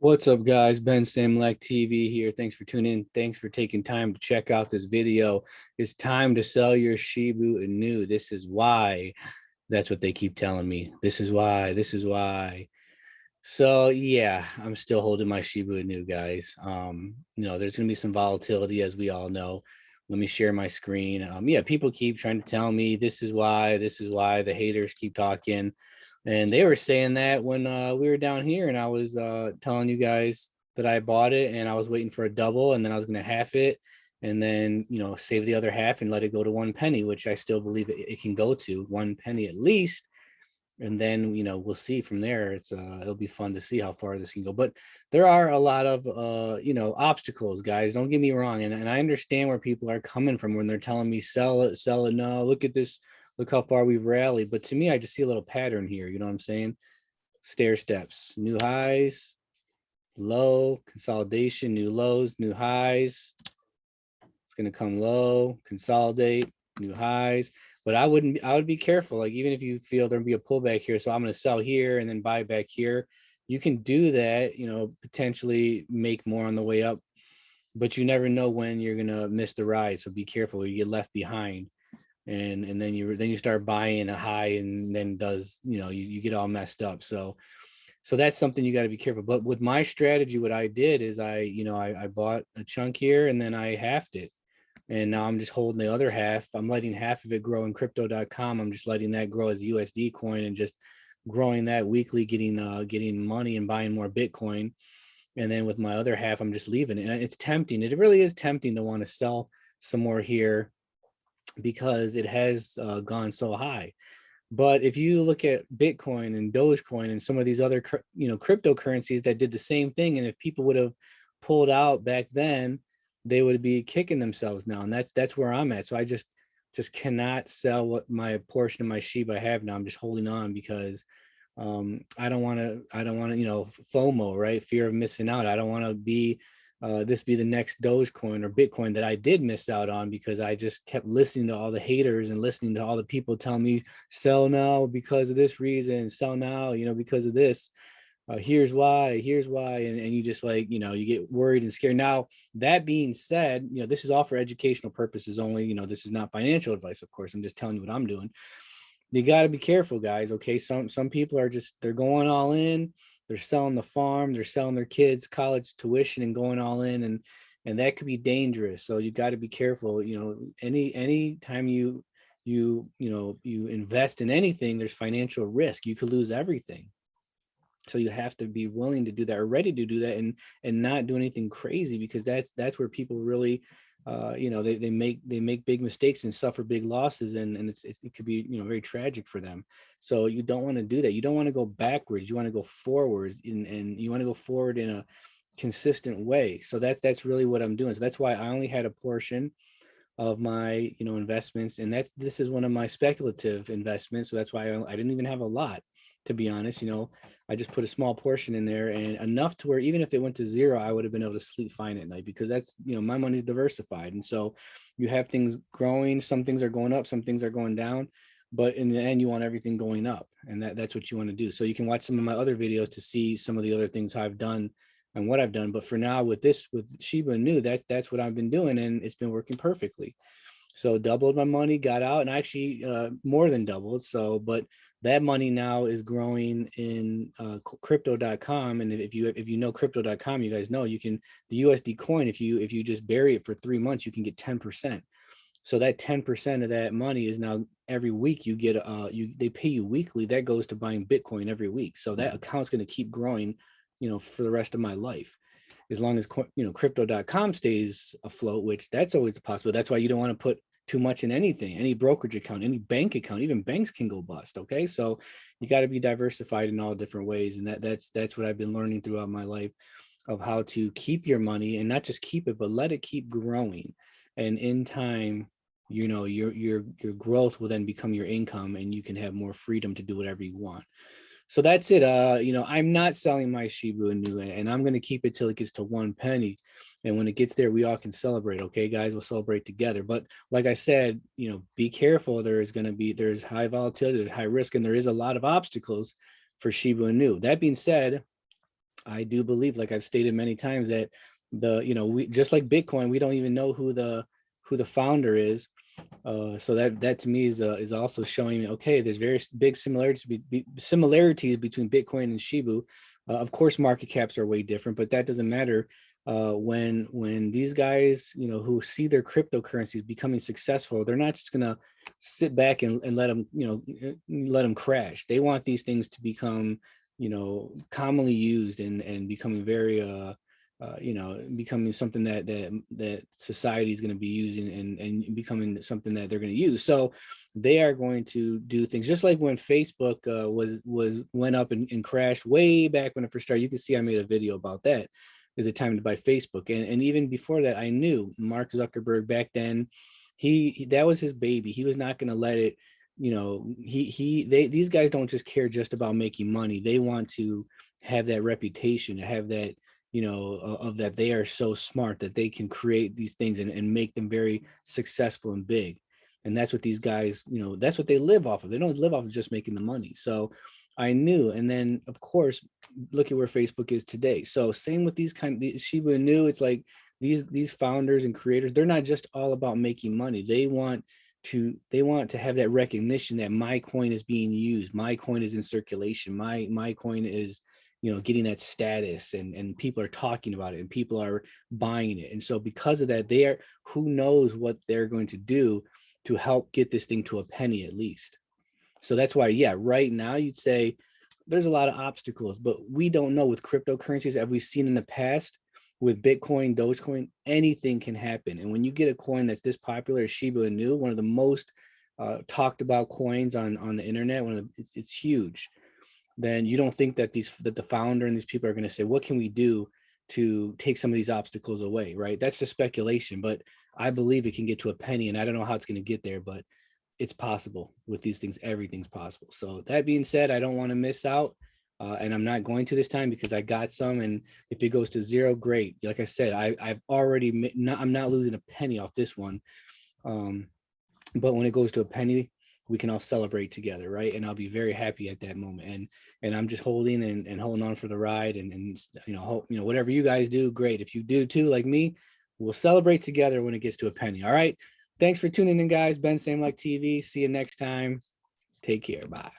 What's up, guys? BenSamulakTV here. Thanks for tuning in. Thanks for taking time to check out this video. It's time to sell your Shiba Inu. This is why. That's what they keep telling me. This is why. This is why. So yeah, I'm still holding my Shiba Inu, guys. There's gonna be some volatility, as we all know. Let me share my screen. Yeah, people keep trying to tell me this is why. This is why. The haters keep talking. And they were saying that when we were down here, and I was telling you guys that I bought it and I was waiting for a double, and then I was going to half it, and then save the other half and let it go to 1 penny, which I still believe it can go to 1 penny at least. And then we'll see from there. It'll be fun to see how far this can go. But there are a lot of obstacles, guys. Don't get me wrong, and I understand where people are coming from when they're telling me sell it, sell it. No, look at this. Look how far we've rallied. But to me, I just see a little pattern here. You know what I'm saying? Stair steps, new highs, low, consolidation, new lows, new highs. It's going to come low, consolidate, new highs. But I would be careful. Like, even if you feel there'll be a pullback here, so I'm going to sell here and then buy back here. You can do that, potentially make more on the way up, but you never know when you're going to miss the ride. So be careful, you get left behind. And then you start buying a high, and then you get all messed up. So that's something you got to be careful. But with my strategy, what I did is I bought a chunk here and then I halved it, and now I'm just holding the other half. I'm letting half of it grow in crypto.com. I'm just letting that grow as USD coin and just growing that weekly, getting money and buying more Bitcoin. And then with my other half, I'm just leaving it. And it's tempting. It really is tempting to want to sell some more here, because it has gone so high. But if you look at Bitcoin and Dogecoin and some of these other cryptocurrencies that did the same thing, and if people would have pulled out back then, they would be kicking themselves now. And that's where I'm at. So I just cannot sell what my portion of my Shiba I have now. I'm just holding on because I don't want to FOMO, right? Fear of missing out. I don't want to be this be the next Dogecoin or Bitcoin that I did miss out on, because I just kept listening to all the haters and listening to all the people telling me sell now because of this reason, sell now, because of this. Here's why, and you just you get worried and scared. Now, that being said, this is all for educational purposes only. This is not financial advice, of course. I'm just telling you what I'm doing. You got to be careful, guys. Okay, some people are they're going all in. They're selling the farm, they're selling their kids college tuition and going all in, and that could be dangerous. So you got to be careful. Any time you invest in anything, there's financial risk. You could lose everything. So you have to be willing to do that, or ready to do that, and not do anything crazy, because that's where people really they make big mistakes and suffer big losses, and it could be very tragic for them. So you don't want to do that. You don't want to go backwards. You want to go forwards, and you want to go forward in a consistent way. So that's really what I'm doing. So that's why I only had a portion of my investments, and this is one of my speculative investments. So that's why I didn't even have a lot, to be honest. I just put a small portion in there, and enough to where even if it went to zero, I would have been able to sleep fine at night, because that's my money's diversified. And so you have things growing, some things are going up, some things are going down, but in the end you want everything going up, and that's what you want to do. So you can watch some of my other videos to see some of the other things I've done and what I've done. But for now, with Shiba Inu, that's what I've been doing, and it's been working perfectly. So doubled my money, got out, and actually more than doubled. So, but that money now is growing in crypto.com. And if you know crypto.com, you guys know the USD coin, if you just bury it for 3 months, you can get 10%. So that 10% of that money is now every week you get they pay you weekly. That goes to buying Bitcoin every week. So that account's going to keep growing, for the rest of my life, as long as crypto.com stays afloat, which that's always a possibility. That's why you don't want to put too much in anything, any brokerage account, any bank account. Even banks can go bust. Okay, so you got to be diversified in all different ways, and that's what I've been learning throughout my life, of how to keep your money, and not just keep it, but let it keep growing. And in time, your growth will then become your income, and you can have more freedom to do whatever you want. So that's it. I'm not selling my Shiba Inu, and I'm going to keep it till it gets to 1 penny. And when it gets there, we all can celebrate. Okay, guys, we'll celebrate together. But like I said, be careful. There's high volatility, there's high risk, and there is a lot of obstacles for Shiba Inu. That being said, I do believe, like I've stated many times, that we, just like Bitcoin, we don't even know who the founder is. So that to me is also showing me, okay, there's very big similarities between Bitcoin and Shibu. Of course, market caps are way different, but that doesn't matter. When these guys, who see their cryptocurrencies becoming successful, they're not just gonna sit back and let them, let them crash. They want these things to become, commonly used and becoming very becoming something that society is going to be using and becoming something that they're going to use. So they are going to do things just like when Facebook went up and crashed way back when it first started. You can see I made a video about that. Is it time to buy Facebook? And even before that, I knew Mark Zuckerberg back then. He that was his baby. He was not going to let it. These guys don't just care just about making money. They want to have that reputation, to have that, of that they are so smart that they can create these things and make them very successful and big. And that's what these guys, that's what they live off of. They don't live off of just making the money. So I knew. And then of course, look at where Facebook is today. So same with these Shiba Inu. It's like these founders and creators, they're not just all about making money. They want to have that recognition that my coin is being used, my coin is in circulation, my coin is, getting that status, and people are talking about it and people are buying it. And so because of that, who knows what they're going to do to help get this thing to a penny at least. So that's why, yeah, right now you'd say there's a lot of obstacles, but we don't know with cryptocurrencies, as we've seen in the past with Bitcoin, Dogecoin, anything can happen. And when you get a coin that's this popular as Shiba Inu, one of the most talked about coins on the internet, it's huge. Then you don't think that the founder and these people are going to say, what can we do to take some of these obstacles away, right? That's just speculation, but I believe it can get to a penny, and I don't know how it's going to get there, but it's possible with these things. Everything's possible. So that being said, I don't want to miss out. And I'm not going to this time because I got some. And if it goes to zero, great. Like I said, I've already I'm not losing a penny off this one. But when it goes to a penny, we can all celebrate together, right? And I'll be very happy at that moment. And I'm just holding and holding on for the ride. And hope, whatever you guys do, great. If you do too, like me, we'll celebrate together when it gets to a penny. All right. Thanks for tuning in, guys. BenSamulakTV. See you next time. Take care. Bye.